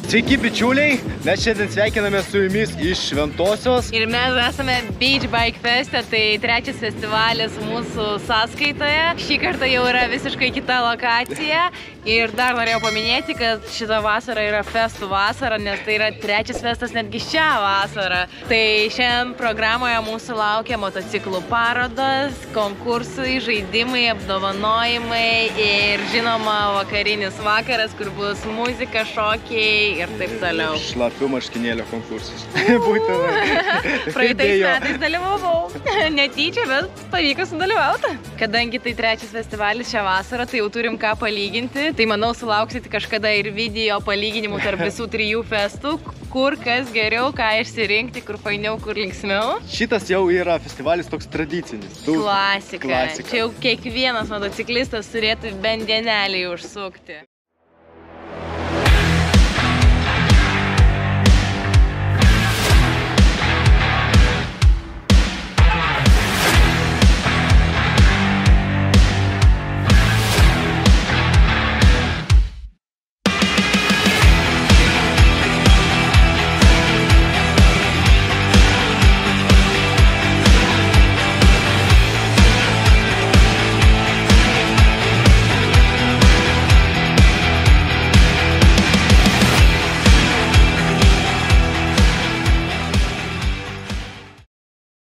Sveiki bičiuliai, mes šiandien sveikiname su jumis iš Šventosios. Ir mes esame Beach Bike Feste, tai trečias festivalis mūsų sąskaitoje. Šį kartą jau yra visiškai kita lokacija. Ir dar norėjau paminėti, kad šita vasara yra festų vasara, nes tai yra trečias festas netgi šią vasarą. Tai šiandien programoje mūsų laukia motociklų parodos, konkursai, žaidimai, apdovanojimai ir žinoma vakarinis vakaras, kur bus muzika, šokiai ir taip toliau. Šlapių marškinėlio konkursas. Būtent. Praeitais metais dalyvavau. Netyčia, bet pavyko sudalyvauti. Kadangi tai trečias festivalis šią vasarą, tai jau turim ką palyginti. Tai manau sulauksite kažkada ir video palyginimų tarp visų trijų festų. Kur kas geriau, ką išsirinkti, kur fainiau, kur linksmiau. Šitas jau yra festivalis toks tradicinis. Klasika. Čia jau kiekvienas motociklistas turėtų bent dienelį užsukti.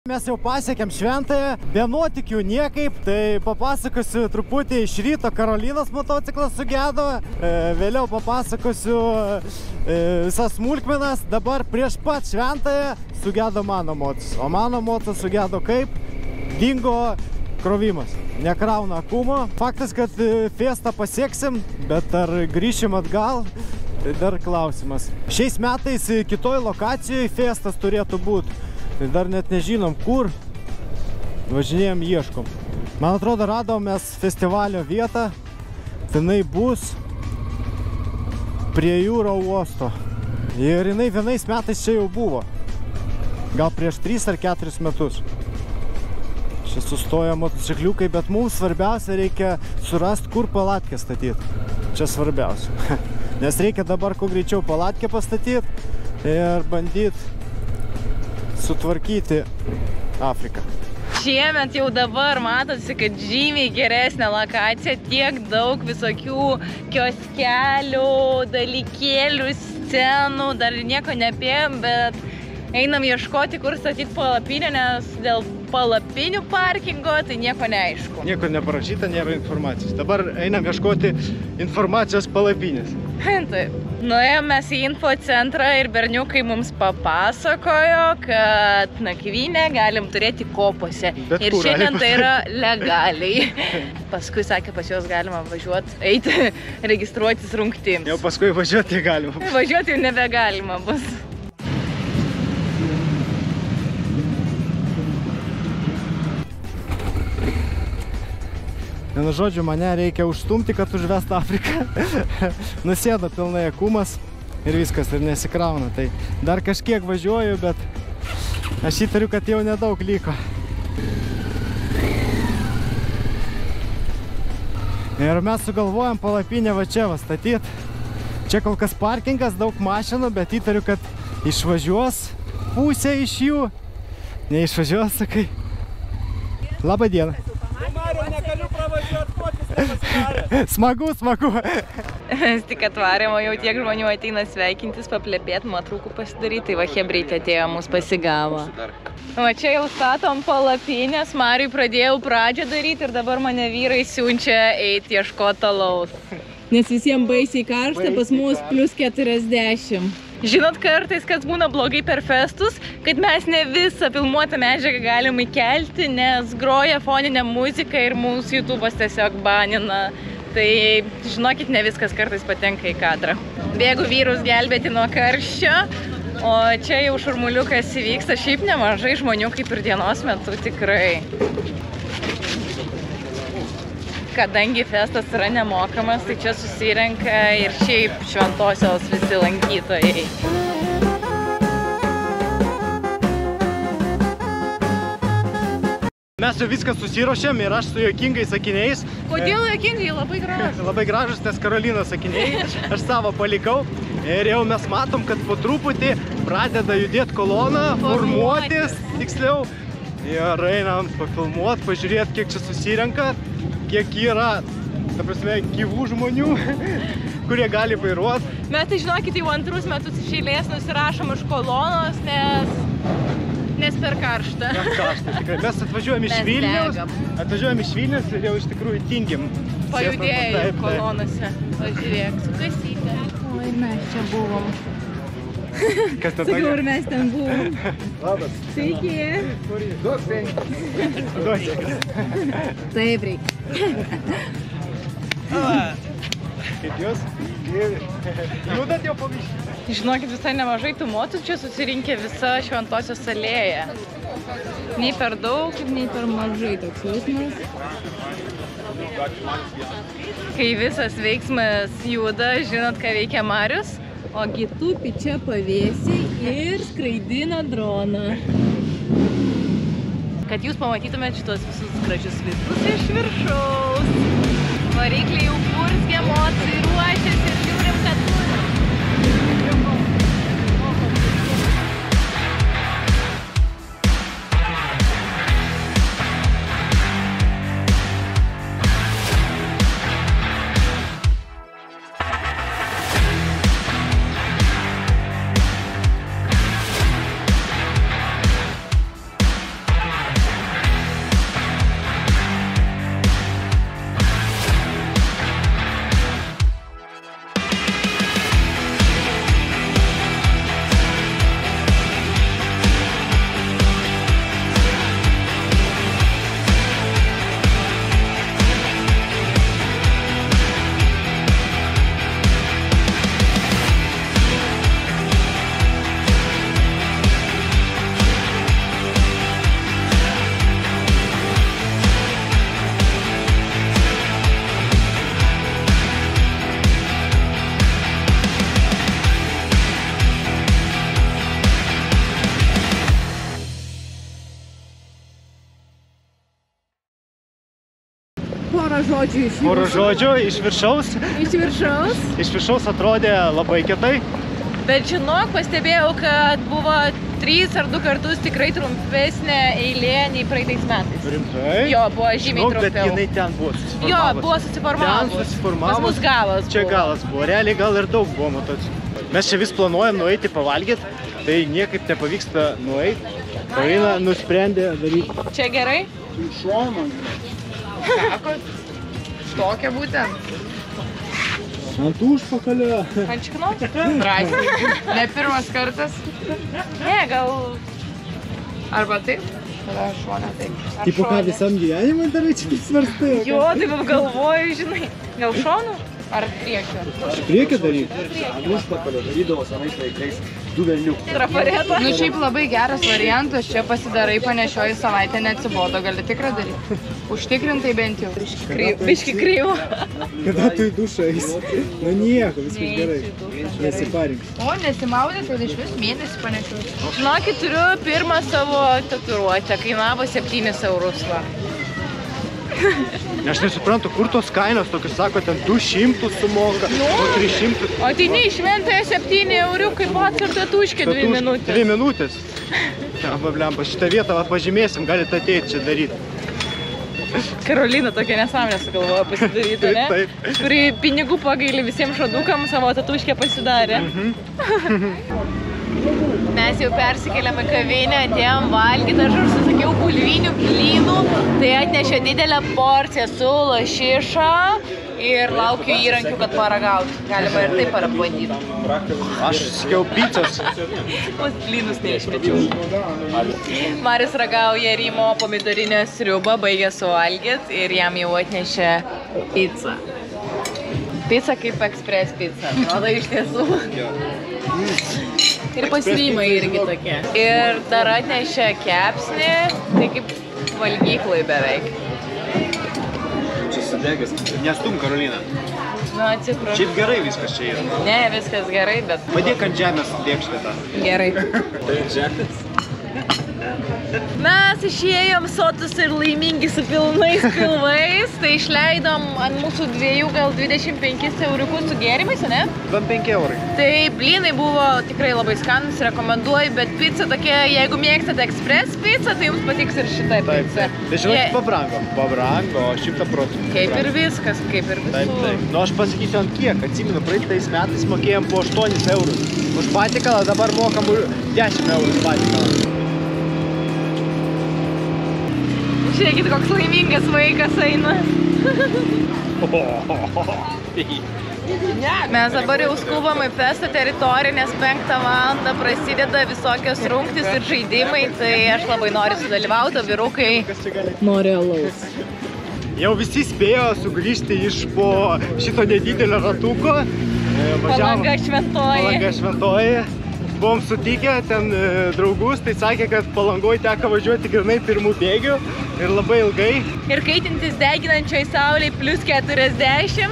Mes jau pasiekėm Šventąją, be nuotykių niekaip, tai papasakosiu truputį iš ryto. Karolinos motociklas sugedo, vėliau papasakosiu visas smulkmenas. Dabar prieš pat Šventąją sugedo mano mocis, o mano mocis sugedo kaip? Dingo krovimas, nekrauna akumo. Faktas, kad festą pasieksim, bet ar grįšim atgal? Tai dar klausimas. Šiais metais kitoj lokacijoje festas turėtų būti. Tai dar net nežinom kur, važinėjom, ieškom. Man atrodo, radom mes festivalio vietą, jinai bus prie jūro uosto. Ir jinai vienais metais čia jau buvo, gal prieš 3 ar 4 metus. Čia sustoja motocikliukai, bet mums svarbiausia reikia surasti, kur palatkę statyti. Čia svarbiausia. Nes reikia dabar kuo greičiau palatkę pastatyti ir bandyti sutvarkyti Afriką. Šiemet jau dabar matosi, kad žymiai geresnė lokacija, tiek daug visokių kioskelių, dalykėlių, scenų, dar nieko neapėjom, bet einam ieškoti, kur statyti palapinę, nes dėl palapinių parkingo tai nieko neaišku. Nieko neparašyta, nėra informacijos. Dabar einam ieškoti informacijos palapinės. Taip. Nuėjom mes į info centrą ir berniukai mums papasakojo, kad nakvynę galim turėti kopose. Ir šiandien tai yra legaliai. Paskui sakė, pas juos galima važiuoti, eiti, registruotis rungtims. Jau paskui važiuoti galima. Važiuoti jau nebegalima bus. Vienu žodžiu, mane reikia užstumti, kad užvest Afriką. Nusėda pilnai akumas ir viskas, ir nesikrauna. Tai dar kažkiek važiuoju, bet aš įtariu, kad jau nedaug liko. Ir mes sugalvojam palapinę va čia va statyti. Čia kol kas parkingas, daug mašinų, bet įtariu, kad išvažiuos pusė iš jų. Neišvažiuos, sakai. Labą dieną. Smagu, smagu. Mes tik atvarėm, o jau tiek žmonių ateina sveikintis, paplepėti, nuotraukų pasidaryti. Tai va, hebrytė atėjo, mus pasigavo. O čia jau statom palapinės, Mariui pradėjau pradžią daryti ir dabar mane vyrai siunčia eiti ieškoti alaus. Nes visiems baisiai karšta, pas mus plus 40. Žinot kartais, kas būna blogai per festus, kad mes ne visą filmuotą medžiagą galim įkelti, nes groja foninė muzika ir mūsų YouTube'as tiesiog banina. Tai žinokit, ne viskas kartais patenka į kadrą. Bėgu vyrus gelbėti nuo karščio, o čia jau šurmuliukas įvyksta. Šiaip nemažai žmonių, kaip ir dienos metu, tikrai. Kadangi festas yra nemokamas, tai čia susirenka ir šiaip Šventosios visi lankytojai. Mes jau viską susiruošėm ir aš su juokingais sakiniais Kodėl juokingai? Labai gražus. Labai gražus, nes Karolinos sakiniai, aš savo palikau ir jau mes matom, kad po truputį pradeda judėti kolona, formuotis, tiksliau. Ir einam pafilmuot, pažiūrėt, kiek čia susirenka, kiek yra, ta prasme, gyvų žmonių, kurie gali vairuot. Mes tai žinokit, jau antrus metus iš eilės nusirašom iš kolonos, nes per karštą. Per karštą, tikrai. Mes atvažiuojam iš Vilniaus ir jau iš tikrųjų tingim. Pajudėjau kolonose. Pažiūrėk, su kasytė. O, ir mes čia buvom. Kas ten Sakau, ir mes ten buvom. Labas. Sveiki. Duok penki. Taip reikia. Kaip jūs? Judat jau pavyzdžiui. Žinokit, visai nemažai tų motų čia susirinkę visa Šventosios alėja. Nei per daug, nei per mažai toks jausmas. Kai visas veiksmas juda, žinot, ką veikia Marius, ogi tupi čia pavėsiai ir skraidina droną. Kad jūs pamatytumėt šitos visus gražius vaizdus iš viršaus. Varikliai jau purskė, motai ruošiasi ir žiūrim, kad turim. Porą žodžių iš viršaus. Iš viršaus. Iš viršaus atrodė labai kietai. Bet žinok, pastebėjau, kad buvo 3 ar 2 kartus tikrai trumpesnė eilė nei praeitais metais. Rimtai? Jo, buvo žymiai trumpiau. Bet jinai ten buvo susiformavus. Jo, buvo susiformavus. Ten susiformavus. Pas mus galas buvo. Čia galas buvo. Realiai gal ir daug buvo motociklų. Mes čia vis planuojam nueiti pavalgyti, tai niekaip nepavyksta nueiti. Karolina nusprendė daryti. Čia gerai? Šoną. Tokia būtent. Ant užpakalio. Ant šikno? Drąsiai. Ne pirmas kartas. Ne, gal... Arba taip. Tada šonė taip. Tipo ką visam gyvenimui darai, čia taip svarstai? Jo, taip galvoju, žinai. Gal šonu? Ar priekio? Priekį daryti? Užpakalio darydavo senais laikais 2 velniukus. Trafaretą. Nu šiaip labai geras variantas, čia pasidarai, panešioji savaitę, neatsibodo, gali tikrą daryti. Užtikrintai bent jau. Biški kryvo. Kada tu į dušą eisi? Nu nieko, viskas gerai. Nesiparink. O, nesimaudė, tai iš vis mėnesį panešioji. Žinokit, turiu pirmą savo tatuiruotę, kainavo 7 eurus. Aš nesuprantu, kur tos kainos, tokius sako, ten 200 sumoka, o 300. O tai ne, išventoje 7 euriukai, pats ir tatuškė 2 minutės. 2 minutės. Blemba, šitą vietą pažymėsim, galite ateiti čia daryti. Karolina tokia nesąmonė sugalvojo pasidaryti, ne? Taip. Kuri pinigų pagaili visiems šadukams, savo tatuškę pasidarė. Mes jau persikėlėme kavinę, atėjom valgyti, aš užsisakiau bulvinių blynų, tai atnešė didelę porciją su lašiša ir laukiu įrankių, kad paragautų. Galima ir taip parabandyti. Aš užsisakiau picos. Pus blynus neišmečiau. Marius ragauja Rymo pomidorinę sriubą, baigė suvalgyti ir jam jau atnešė pizzą. Pizza kaip ekspres pizza, atrodo iš tiesų. Ir pasirimai irgi tokie. Ir dar atnešė kepsnį, tai kaip valgyklai beveik. Čia sudegęs. Nestum, Karolina. Nu, atsiprašau. Šiaip gerai viskas čia yra. Ne, viskas gerai, bet... Padėk ant žemės lėkštę tą. Gerai. Tai ant žemės? Mes išėjom sotus ir laimingi su pilnais pilvais, tai išleidom ant mūsų dviejų gal 25 euriukus su gėrimais, ne? 25 eurai. Tai blynai buvo tikrai labai skanus, rekomenduoju, bet pizza tokia, jeigu mėgstate express pizzą, tai jums patiks ir šitą pizzą. Tai žinokit, pabrango 100%. Kaip ir viskas, kaip ir visų. Taip. Nu, aš pasakysiu ant kiek, atsimenu, praeitais metais mokėjom po 8 eurus. Už patikalą dabar mokam 10 eurus patikalą. Žiūrėkit, koks laimingas vaikas eina. Mes dabar jau skubam į festo teritoriją, nes 5 valandą prasideda visokios rungtys ir žaidimai, tai aš labai noriu sudalyvauti, vyrukai nori alaus. Jau visi spėjo sugrįžti iš po šito nedidelio ratuko. Palanga Šventoji. Palanga Šventoji. Buvom sutikę ten draugus, tai sakė, kad Palangoj teko važiuoti grynai pirmų bėgių ir labai ilgai. Ir kaitintis deginančioj saulėj plus 40.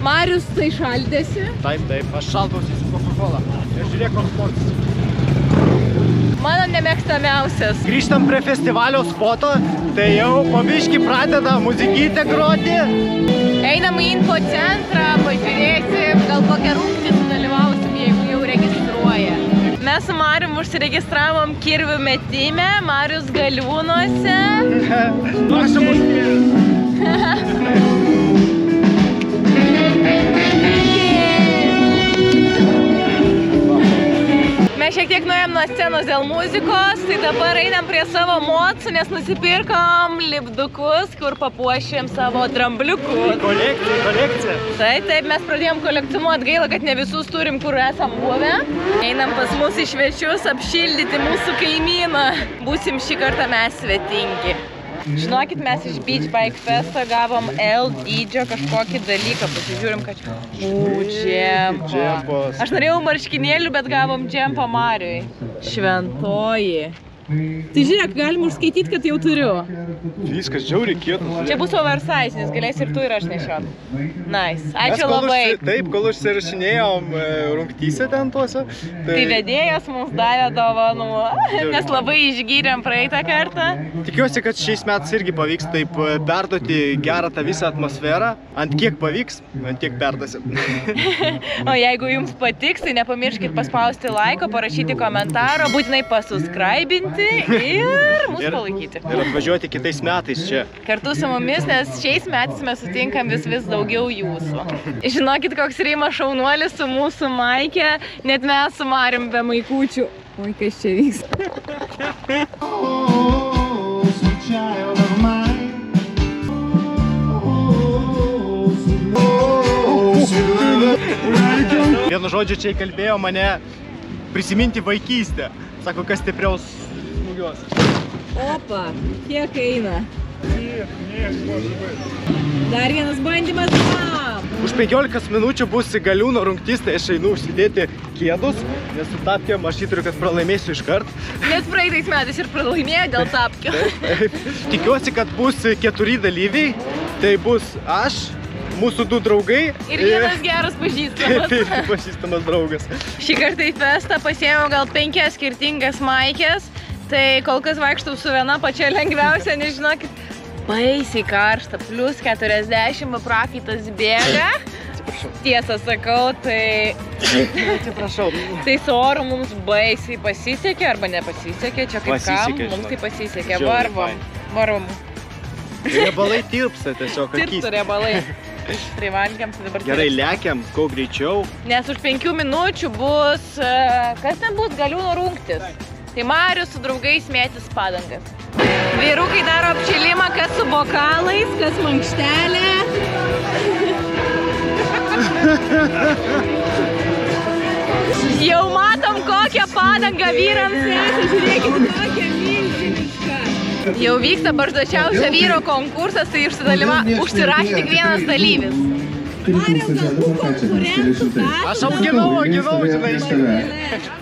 Marius tai šaldėsi. Taip, aš šaldausi su Coca-Cola. Ir žiūrėk, koks sportas. Mano nemėgstamiausias. Grįžtam prie festivalio spoto, tai jau po biškį pradeda muzikytę groti. Einam į info centrą, pažiūrėsim, gal kokią rungtį sudalyvausim, jeigu jau registruoja. Mes su Marium užsiregistravom kirvių metime, Marius Galiūnuose. Prašom užkėlę. Mes šiek tiek nuėjom nuo scenos dėl muzikos, tai dabar einam prie savo mocų, nes nusipirkom lipdukus, kur papuošėm savo drambliukus. Kolekcija. Taip, mes pradėjom kolekcionuoti, gaila, kad ne visus turim, kur esam buvę. Einam pas mus į svečius apšildyti mūsų kaimyną. Būsim šį kartą mes svetingi. Žinokit, mes iš Beach Bike Festo gavom L dydžio kažkokį dalyką, pasižiūrim, kad čia... Džempos. Aš norėjau marškinėlių, bet gavom džempą Mariui. Šventoji. Tai žiūrėk, galim užskaityti, kad jau turiu. Viskas žiauriai kietas. Čia bus oversize, nes galės ir tu ir aš nešiot. Nice. Ačiū labai. Taip, kol užsirašinėjom rungtyse ten tuose. Tai vedėjas mums davė dovanų, nes labai išgyrėm praeitą kartą. Tikiuosi, kad šiais metais irgi pavyks taip perduoti gerą tą visą atmosferą. Ant kiek pavyks, ant tiek perduosim. O jeigu jums patiks, tai nepamirškit paspausti laiko, parašyti komentarą, būtinai pasuskraibinti. Ir mūsų palaikyti. Ir atvažiuoti kitais metais čia. Kartu su mumis, nes šiais metais mes sutinkam vis daugiau jūsų. Žinokit, koks Rimas šaunuolis su mūsų Maike, net mes su Marium be maikučių. Oi, kas čia vyks. Vienu žodžiu, čia įkalbėjo mane prisiminti vaikystę. Sako, kas stipriaus smūgiuos. Opa, kiek eina? Dar vienas bandymas. Už 15 minučių bus Galiūno rungtys, tai aš einu užsidėti kėdus, nes su tapkėm aš įtariu, kad pralaimėsiu iškart. Nes praeitais metais ir pralaimėjo dėl tapkio. Tikiuosi, kad bus 4 dalyviai, tai bus aš, mūsų 2 draugai. Ir vienas geras pažįstamas. Taip, pažįstamas draugas. Šį kartą į festą pasiėmiau gal 5 skirtingas maikės. Tai kol kas vaikštau su viena pačia lengviausia, nežinokit, baisiai karšta, plus 40, prakaitas bėga. Tiesą sakau, tai... Atsiprašau. Tai su oru mums baisiai pasisekė, arba nepasisekė, čia kaip kam, mums tai pasisekė. Varvom. Riebalai tirpsta tiesiog akys. Tirpsta riebalai. Privalgiam, tai dabar... Gerai, lekiam, kuo greičiau. Nes už 5 minučių bus... Kas ten bus? Galiūno rungtis. Tai Marius su draugais mėtis padangas. Vyrukai daro apšilimą, kas su bokalais, kas mankštelė. Jau matom, kokią padangą vyrams reikia. Žiūrėkit, kokią milžinišką. Jau vyksta barzdočiausio vyro konkursas, tai užsirašė tik vienas dalyvis. Aš auginau, žinai.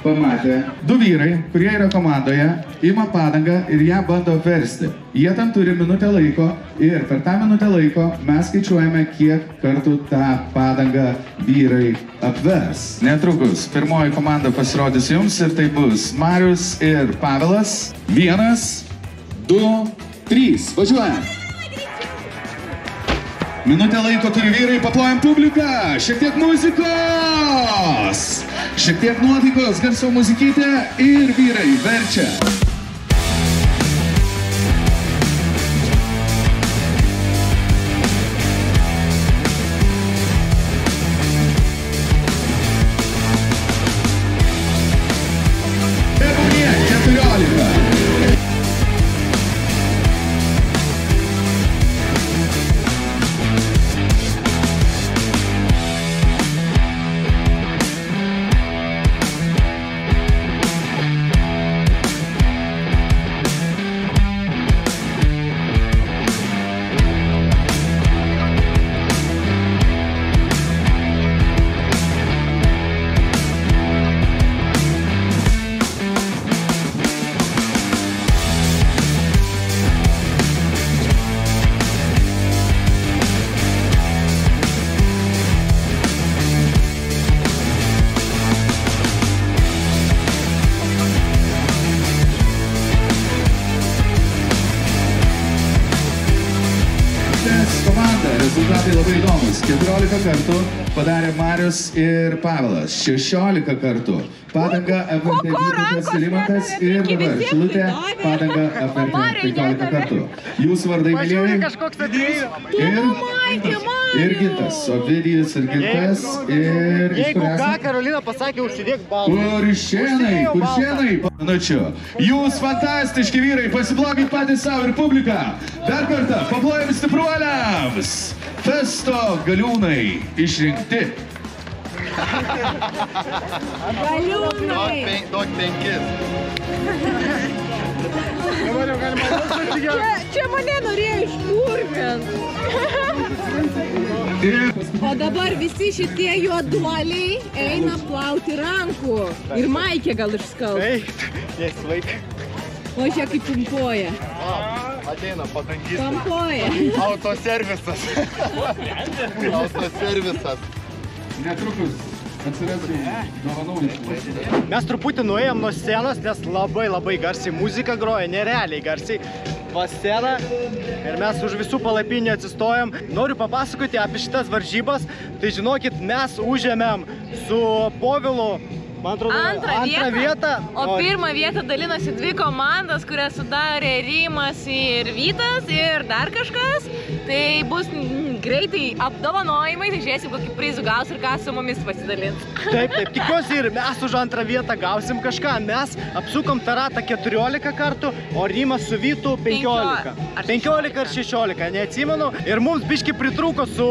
Pamatė, du vyrai, kurie yra komandoje, ima padangą ir ją bando apversti. Jie tam turi minutę laiko ir per tą minutę laiko mes skaičiuojame, kiek kartų tą padangą vyrai apvers. Netrukus pirmoji komanda pasirodys jums ir tai bus Marius ir Pavelas. 1, 2, 3. Važiuojam. Minutę laiko turi vyrai, paplojam publiką. Šiek tiek muzikos. Šiek tiek nuotaikos, garso muzikytė ir vyrai verčia. Tebūnie 14. Rezultatai labai įdomus. 14 kartų padarė Marius ir Pavelas. 16 kartų. Padanga apvertė Vytautas Rimantas ir dabar Šilutė padanga apvertė 15 kartų. Jūsų vardai mylėjai ir Gintas. Ovidijus ir Gintas. Jeigu ką, Karolina pasakė, užsidėk balą. Kuršienai. Minučių. Jūs fantastiški vyrai, pasiblokit patys savo ir publiką. Dar kartą, paplojam stipruoliams. Festo galiūnai išrinkti. Galiūnai. Duok 5. Čia mane norėjo išpurvint. O dabar visi šitie juoduoliai eina plauti rankų. Ir Maikė gal išskalb. Eik, vaik. O čia kaip pumpuoja. Ateina padangys. Pumpuoja. Autoservisas. Autoservisas. Netrukus atsirasiu dovanų. Mes truputį nuėjom nuo scenos, nes labai garsiai muzika groja, nerealiai garsiai. Va sceną ir mes už visų palapinių atsistojom. Noriu papasakoti apie šitas varžybas. Tai žinokit, mes užėmėm su Povilu, man atrodo, antrą vietą. O pirmą vietą dalinosi 2 komandas, kurias sudarė Rimas ir Vytas ir dar kažkas. Tai bus greitai apdovanojimai, tai žiūrėsim, kokį prizų gaus ir ką su mumis pasidalins. Taip, tikiuosi ir mes už antrą vietą gausim kažką. Mes apsukom tą ratą 14 kartų, o Rimas su Vytu 15. 15 ar 16, neatsimenu. Ir mums biški pritrūko su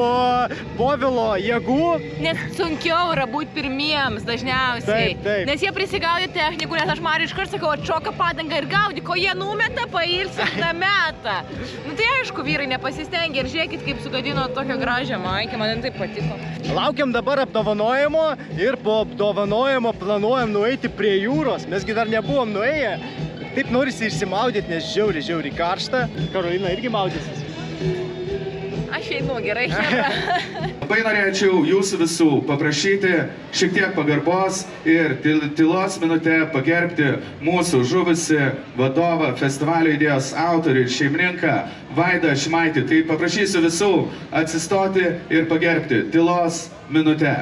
Povilo jėgų. Nes sunkiau yra būti pirmiems dažniausiai. Taip. Nes jie prisigaudė technikų, nes aš Mariui iškart sakau, atšoka padangą ir gaudį, ko jie numeta, pailsi tą metą. Nu tai aišku, vyrai nepasistengė ir žiūrėkit, kaip sugadino tokią gražią Maikę, man tai patiko. Laukiam dabar apdovanojimo ir po apdovanojimo planuojam nueiti prie jūros. Mesgi dar nebuvom nuėję. Taip norisi išsimaudyti, nes žiauriai karšta. Karolina irgi maudysis. Aš einu, gerai, šebra. Labai norėčiau jūsų visų paprašyti šiek tiek pagarbos ir tylos minutę pagerbti mūsų žuvusi vadovą, festivalio idėjos autorių ir šeimininką Vaidą Šimaitį. Tai paprašysiu visų atsistoti ir pagerbti tylos minutę.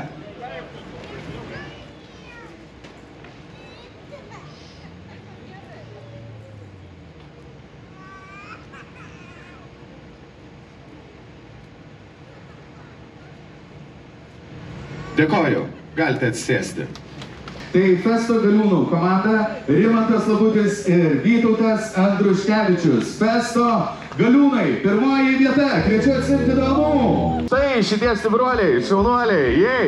Dėkoju, galite atsisėsti. Tai Festo galiūnų komanda Rimantas Labutis ir Vytautas Andruškevičius. Festo galiūnai, pirmoji vieta, kviečiu atsiimti dovanų. Tai šitie stipruoliai, šaunuoliai, jei.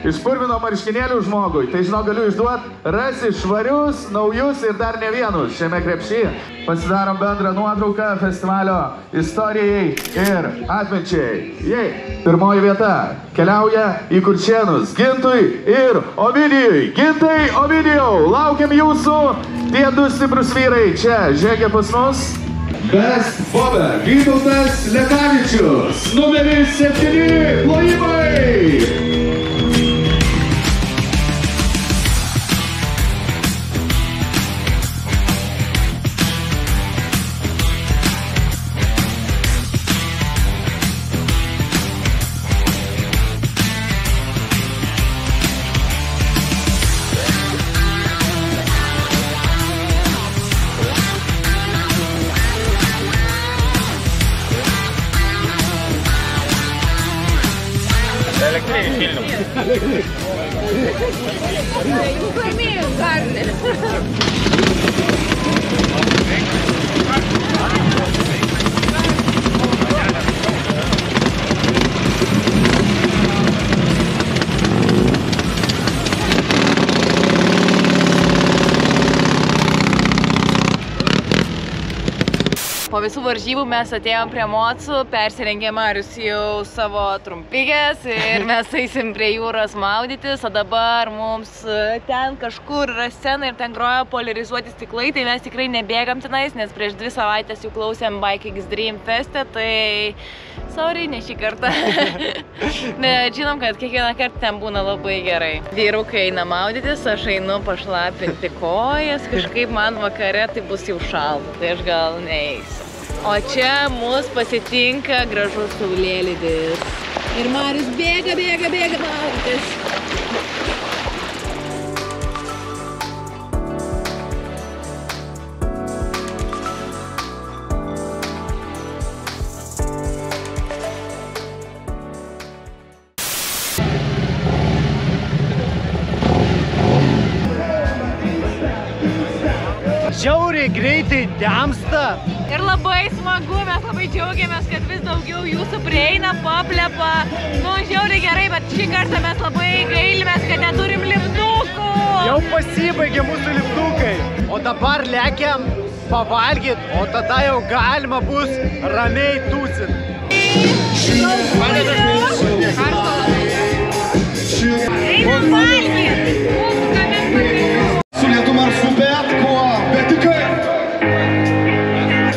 iš purvino marškinėlių žmogui. Tai žinau, galiu išduoti, rasi švarius, naujus ir dar ne vienus šiame krepšyje. Pasidarom bendrą nuotrauką festivalio istorijai ir atminčiai. Pirmoji vieta keliauja į Kuršėnus Gintui ir Ovidijui. Gintai, Ovidijau, laukiam jūsų, tie du stiprus vyrai čia žengia pas mus. Best Bobber Vytautas Lekavičius, numeris 7, plojimai! Po visų varžybų mes atėjom prie mocų, persirengė Marius jau savo trumpikės ir mes eisim prie jūros maudytis, o dabar mums ten kažkur yra scena ir ten groja polarizuoti stiklai, tai mes tikrai nebėgam tenais, nes prieš 2 savaitės jau klausėm Bike X Dream Feste, tai sorry, ne šį kartą. Bet žinom, kad kiekvieną kartą ten būna labai gerai. Vyrukai eina maudytis, aš einu pašlapinti kojas, kažkaip man vakare tai bus jau šalta, tai aš gal neeisiu. O čia mus pasitinka gražus saulėlydis. Ir Marius bėga maudytis. Žiauriai greitai temsta. Ir labai smagu, mes labai džiaugiamės, kad vis daugiau jūsų prieina, paplepa. Nu, žiauriai gerai, bet šį kartą mes labai gailimės, kad neturim lipdukų. Jau pasibaigė mūsų lipdukai. O dabar lekiam pavalgyt, o tada jau galima bus ramiai tūsit. Einam valgyt! Su lietum ar su bet kuo, bet tik kaip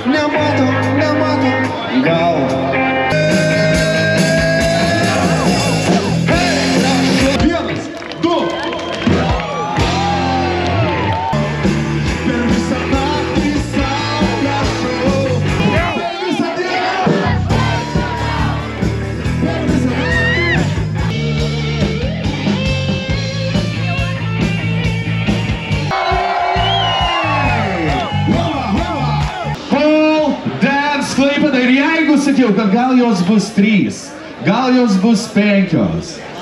nemato, gal. Hei, 1, 2. Per visą naktį sau prašau, per visą dieną, per visą naktį. Ir jeigu sakiau, kad gal jos bus 3, gal jos bus 5,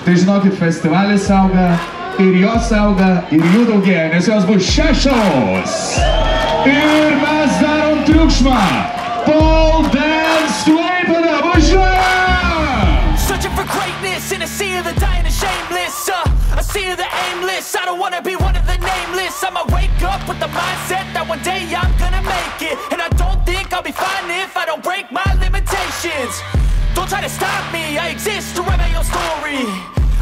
tai žinokit, festivalis auga, ir jos auga, ir jų daugėja, nes jos bus 6. Ir mes darom triukšmą. Pole Dance Klaipėda, važiuojam! Searching for greatness in a sea of the dying and shameless, a sea of the aimless. I don't wanna be one of the nameless. I'ma wake up with the mindset that one day I'm gonna make it, and I don't think I'll be fine if I don't break my limitations. Don't try to stop me, I exist to write my own story.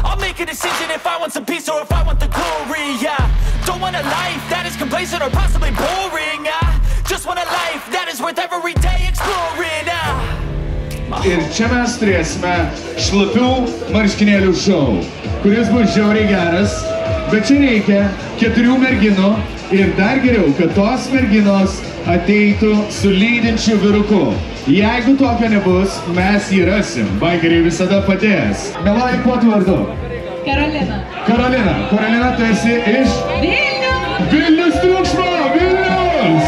I'll make a decision if I want some peace or if I want the glory. Yeah, don't want a life that is complacent or possibly boring. I just want a life that is worth every day exploring. Ir čia mes turėsime šlapių marškinėlių šou, kuris bus žiauriai geras, bet čia reikia 4 merginų ir dar geriau, kad tos merginos ateitų su lydinčiu vyruku. Jeigu tokio nebus, mes jį rasim. Baikeriai visada padės. Mieloji, kuo tu vardu? Karolina. Karolina, tu esi iš? Vilnius! Vilnius triukšmo! Vilnius!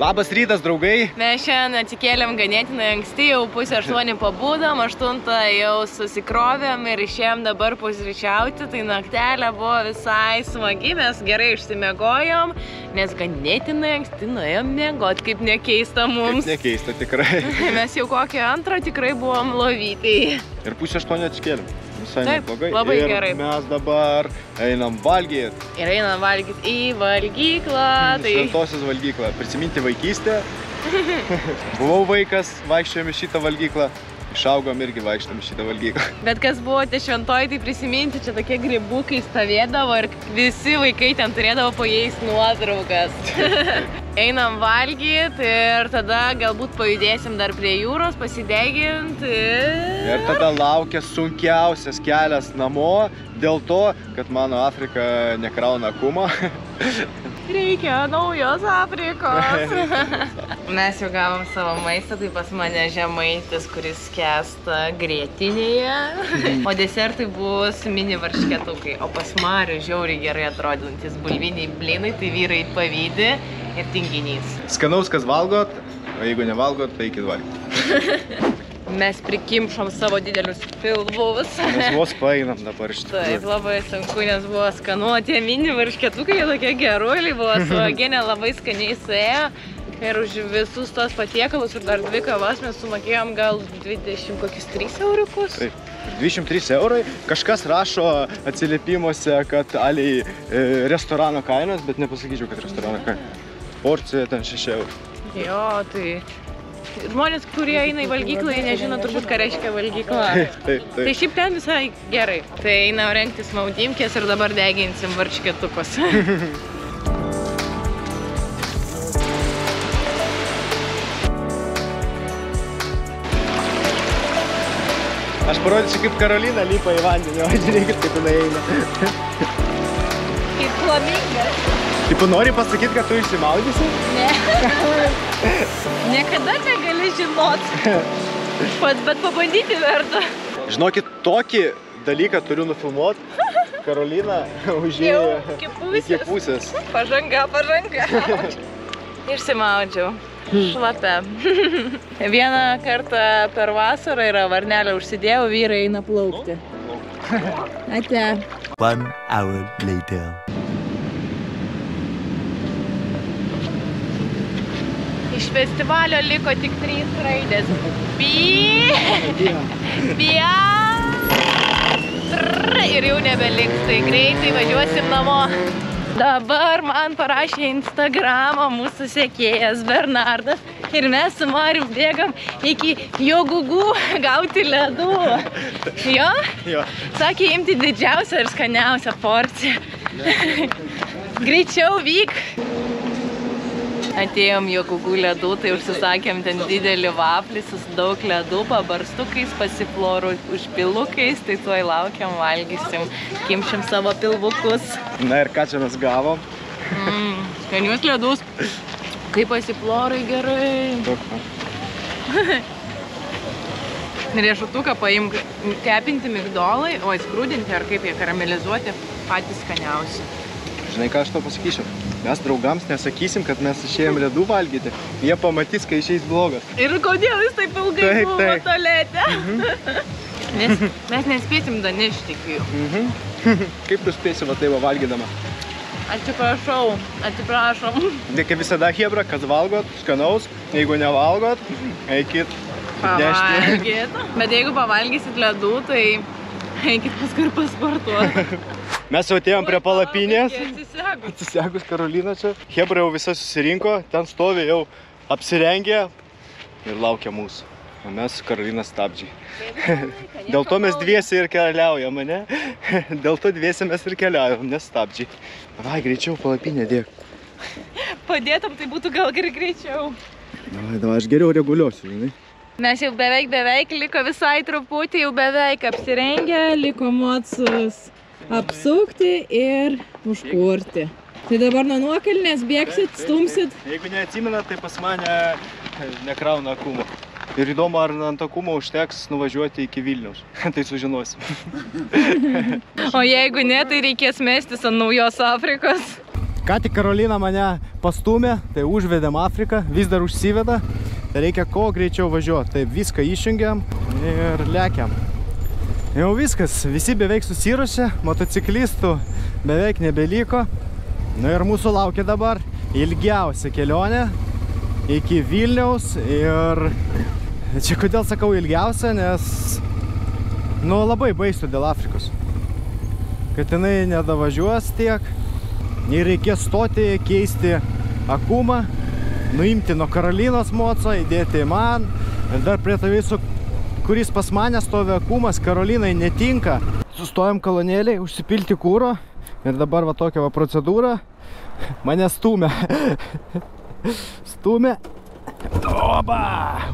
Labas rytas, draugai. Mes šiandien atsikėlėm ganėtinai anksti, jau 7:30 pabudom, 8 jau susikrovėm ir išėjom dabar pusryčiauti. Tai naktelė buvo visai smagi, mes gerai išsimiegojom, nes ganėtinai anksti nuėjom miegot, kaip nekeista mums. Kaip nekeista, tikrai. Mes jau kokią antrą tikrai buvom lovytai. Ir 7:30 atsikėlėm. Visai Taip, neblogai. labai ir gerai. Mes dabar einam valgyt. Ir einam valgyt į valgyklą. Šventosios valgyklą. Prisiminti vaikystę. Buvau vaikas, vaikščiojom į šitą valgyklą. Išaugom irgi vaikščiojom į šitą valgyklą. Bet kas buvote šventoji, tai prisiminti, čia tokie grybukai stovėdavo ir visi vaikai ten turėdavo po jais nuotraukas. Einam valgyt ir tada galbūt pajudėsim dar prie jūros, pasideginti. Ir tada laukia sunkiausias kelias namo, dėl to, kad mano Afrika nekrauna kumo. Reikia naujos Afrikos. Mes jau gavom savo maistą, tai pas mane žemaitis, kuris skęsta grietinėje. O desertai bus mini varškėtukai. O pas Marių žiauriai gerai atrodantis bulviniai blynai, tai vyrai pavydi ir tinginys. Skanaus, kas valgot, o jeigu nevalgot, tai eikit valgyti. Mes prikimšom savo didelius pilvus. Mes vos paeinam dabar iš tikrųjų. Taip, labai sunku, nes buvo skanu, o tie mini varškėtukai tokie geruoliai buvo, su uogiene labai skaniai suėjo. Ir už visus tos patiekalus ir dar 2 kavas mes sumokėjom gal 23 euriukus. Taip, 23 eurai. Kažkas rašo atsiliepimuose, kad aliai restorano kainos, bet nepasakyčiau, kad restorano kainos. Porcija ten 6 eurų. Jo, tai žmonės, kurie eina į valgyklą, jie nežino turbūt, ką reiškia valgykla. Taip. Tai šiaip ten visai gerai. Tai einam rengtis maudymkės ir dabar deginsim varškėtukus. Aš parodysiu, kaip Karolina lipa į vandenį, o žiūrėkit, kaip jinai eina. Kaip flamingas. Tipo, nori pasakyti, kad tu išsimaudysi? Ne. Niekada negali žinot. Bet pabandyti verta. Žinokit, tokį dalyką turiu nufilmuoti. Karolina užėjo iki pusės. Pažanga. Išsimaudžiau. Šlapia. Vieną kartą per vasarą yra varnelę užsidėjau, vyrai eina plaukti. Ate. 1 hour later. Iš festivalio liko tik 3 raidės. Ir jau nebeliks, tai greitai važiuosim namo. Dabar man parašė Instagramą mūsų sekėjas Bernardas ir mes su Mariu bėgam iki Jogugų gauti ledų. Jo? Jo. Sakė imti didžiausią ir skaniausią porciją. Greičiau vyk. Atėjom Jogugų ledų, tai užsisakėm ten didelį vaflį su daug ledų, pabarstukais, pasiflorų užpilukais, tai tuoj laukiam, valgysim, kimšim savo pilvukus. Na ir ką čia mes gavom? Skanius ledus, kaip pasiflorai gerai. Riešutuką paimk kepinti migdolai, o įskrūdinti ar kaip jie karamelizuoti, patys skaniausi. Žinai, ką aš to pasakysiu? Mes draugams nesakysim, kad mes išėjom ledų valgyti. Jie pamatys, kai išeis blogas. Ir kodėl jis taip ilgai buvo tualete? Nes mes nespėsim danešti iki jų. Kaip tu spėsi va tai va valgydama? Atsiprašom. Kaip visada, chebra, kas valgot, skanaus. Jeigu nevalgot, eikit nešti. Pavalgyt. Bet jeigu pavalgysit ledų, tai eikit paskui ir pasportuoti. Mes jau atėjom prie palapinės. Atsisegus Karolina čia. Hebra jau visa susirinko, ten stovi jau apsirengę ir laukia mūsų. O mes su Karolina stabdžiai. Dėl to mes dviese ir keliaujam, ne? Dėl to dviese mes ir keliaujam, nes stabdžiai. Vai, greičiau palapinę dėk. Padėtum, tai būtų gal greičiau. Davai, aš geriau reguliuosiu, žinai. Mes jau beveik, liko visai truputį, jau beveik apsirengę, liko mocus apsukti ir užkurti. Tai dabar nuo nuokalnės bėgsit, stumsit. Jeigu neatsimena, tai pas mane nekrauna akumo. Ir įdomu, ar ant akumo užteks nuvažiuoti iki Vilniaus. Tai sužinosim. O jeigu ne, tai reikės mestis ant naujos Afrikos. Ką tik Karolina mane pastumė, tai užvedėm Afriką, vis dar užsiveda. Tai reikia kuo greičiau važiuoti. Taip, viską išjungiam ir lekiam. Jau viskas, visi beveik susiruošė, motociklistų beveik nebeliko. Na ir mūsų laukia dabar ilgiausia kelionė iki Vilniaus. Ir čia kodėl sakau ilgiausia, nes labai baisu dėl Afrikos. Kad jinai nedavažiuos tiek ir reikės stoti, keisti akumą, nuimti nuo Karolinos moco, įdėti man ir dar prie to viso, kuris pas mane stovi akumas, Karolinai netinka. Sustojom kolonėliai, užsipilti kūro ir dabar va tokia va procedūra mane stumia. Stumia. Oba!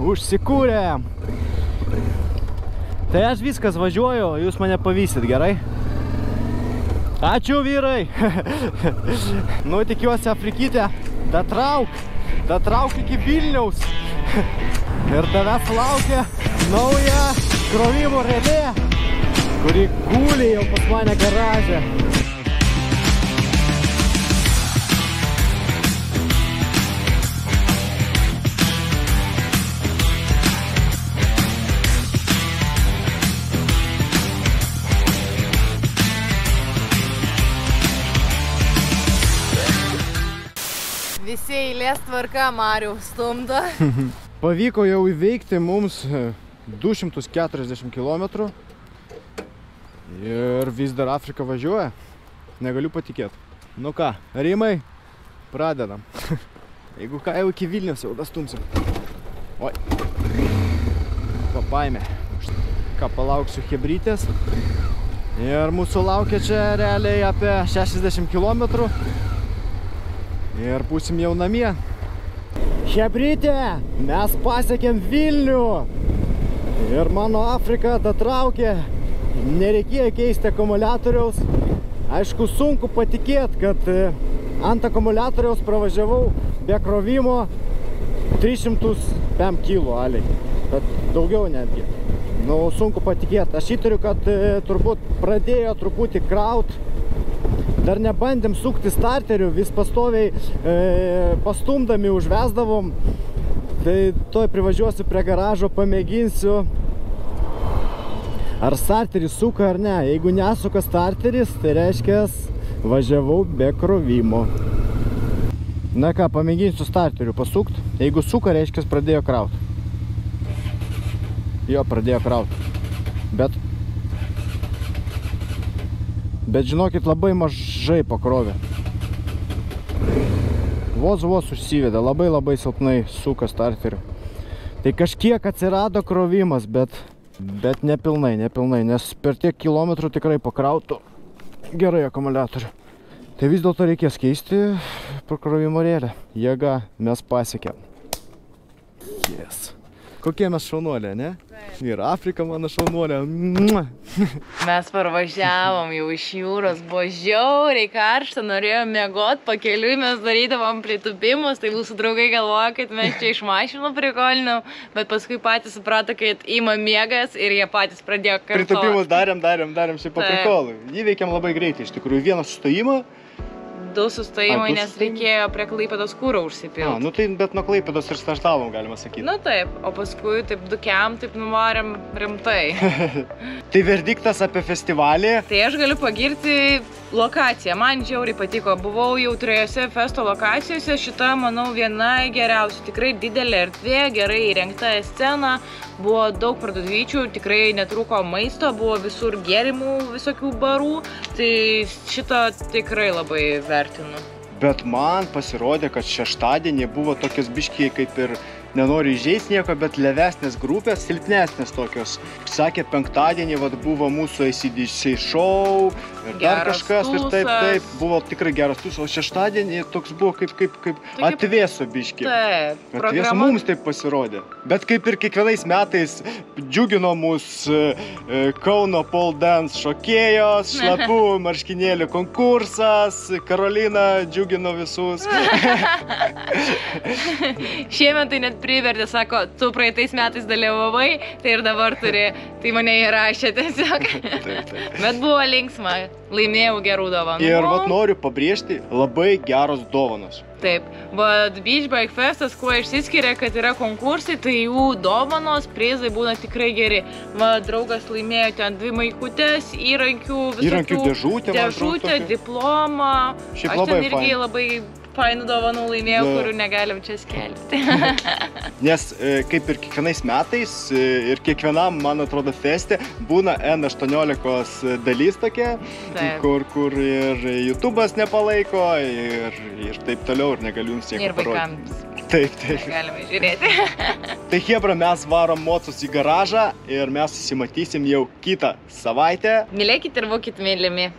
Užsikūrėm. Tai aš viskas važiuoju, jūs mane pavysit, gerai? Ačiū, vyrai! Nu, tikiuosi, Afrikytė, datrauk iki Vilniaus. Ir tavęs laukia nauja krovimo relė, kuri guli jau pas mane garaže. Visi eilės tvarka Marių stumdo. Pavyko jau įveikti mums 240 km ir vis dar Afrika važiuoja. Negaliu patikėti. Nu ką, Rimai, pradedam. Jeigu ką, jau iki Vilniaus jau dastumsim. Oi. Papaimė. Ką, palauksiu hebrytės. Ir mūsų laukia čia realiai apie 60 km. Ir būsim jau namie. Hebrytė, mes pasiekėm Vilnių. Ir mano Afrika datraukė. Nereikėjo keisti akumuliatoriaus. Aišku, sunku patikėti, kad ant akumuliatoriaus pravažiavau be krovimo 305 kg aliai. Bet daugiau netgi. Nu, sunku patikėti. Aš įtariu, kad turbūt pradėjo truputį kraut. Dar nebandėm sukti starterių, vis pastoviai pastumdami užvesdavom. Tai toj privažiuosiu prie garažo, pamėginsiu, ar starteris suka ar ne. Jeigu nesuka starteris, tai reiškia važiavau be krovimo. Na ką, pamėginsiu starterių pasukti. Jeigu suka, reiškia pradėjo krauti. Jo, pradėjo krauti. Bet žinokit, labai mažai pakrovė. Vos užsivedė, labai silpnai suka starterių. Tai kažkiek atsirado krovimas, bet nepilnai, nes per tiek kilometrų tikrai pakrautų gerai akumuliatorių. Tai vis dėlto reikės keisti pakrovimo rėlę. Jėga, mes pasiekėm. Yes. Kokie mes šaunuolė, ne? Ir Afrika mano šaunuolė. Mes parvažiavom jau iš jūros, buvo žiauriai karšta, norėjom miegot, pakeliui mes darydavom pritūpimus, tai mūsų draugai galvoja, kad mes čia iš mašinų prikolinam, bet paskui patys suprato, kad ima miegas ir jie patys pradėjo kartuoti. Pritūpimus darėm šiaip po prikolui. Įveikėm labai greitai, iš tikrųjų, vieną sustojimą. 2 sustojimai, nes reikėjo prie Klaipėdos kūro užsipilti. Nu tai, bet nuo Klaipėdos ir startavom, galima sakyti. Nu taip, o paskui taip dukiam, taip nuvarėm rimtai. Tai verdiktas apie festivalį. Tai aš galiu pagirti lokaciją, man žiauriai patiko. Buvau jau 3 festo lokacijose, šita, manau, viena geriausių. Tikrai didelė erdvė, gerai įrengta scena, buvo daug parduotuvėčių, tikrai netrūko maisto, buvo visur gėrimų, visokių barų, tai šitą tikrai labai vertinu. Bet man pasirodė, kad šeštadienį buvo tokios biškiai kaip ir, nenoriu įžeist nieko, bet levesnės grupės, silpnesnės tokios. Sakė, penktadienį buvo mūsų AC/DC show ir dar kažkas ir taip, buvo tikrai geras tūsas, o šeštadienį toks buvo kaip atvėso biškiai. Taip, atvėso mums taip pasirodė. Bet kaip ir kiekvienais metais džiugino mus Kauno pole dance šokėjos, šlapių marškinėlių konkursas, Karolina džiugino visus. Šiemet tai net privertė, sako, tu praeitais metais dalyvavai, tai ir dabar turi, tai mane įrašė tiesiog. Bet buvo linksma, laimėjau gerų dovanų. Ir vat noriu pabrėžti, labai geros dovanos. Taip, bet Beach Bike Festas, kuo išsiskiria, kad yra konkursai, tai jų dovanos, prizai būna tikrai geri. Va, draugas laimėjo ten 2 maikutės, įrankių, Įrankių dėžutę, diplomą. Šiaip Aš labai ten irgi fain. labai fainų dovanų laimėjau, kurių negalim čia skelbti. Nes kaip ir kiekvienais metais ir kiekvienam, man atrodo, feste būna N18 dalys tokia, kur ir YouTube'as nepalaiko ir taip toliau, ir negaliu jums nieko parodyti. Ir vaikams. Taip. Galime žiūrėti. Tai Hebra, mes varom mocus į garažą ir mes susimatysim jau kitą savaitę. Mylėkit ir būkit mylimi.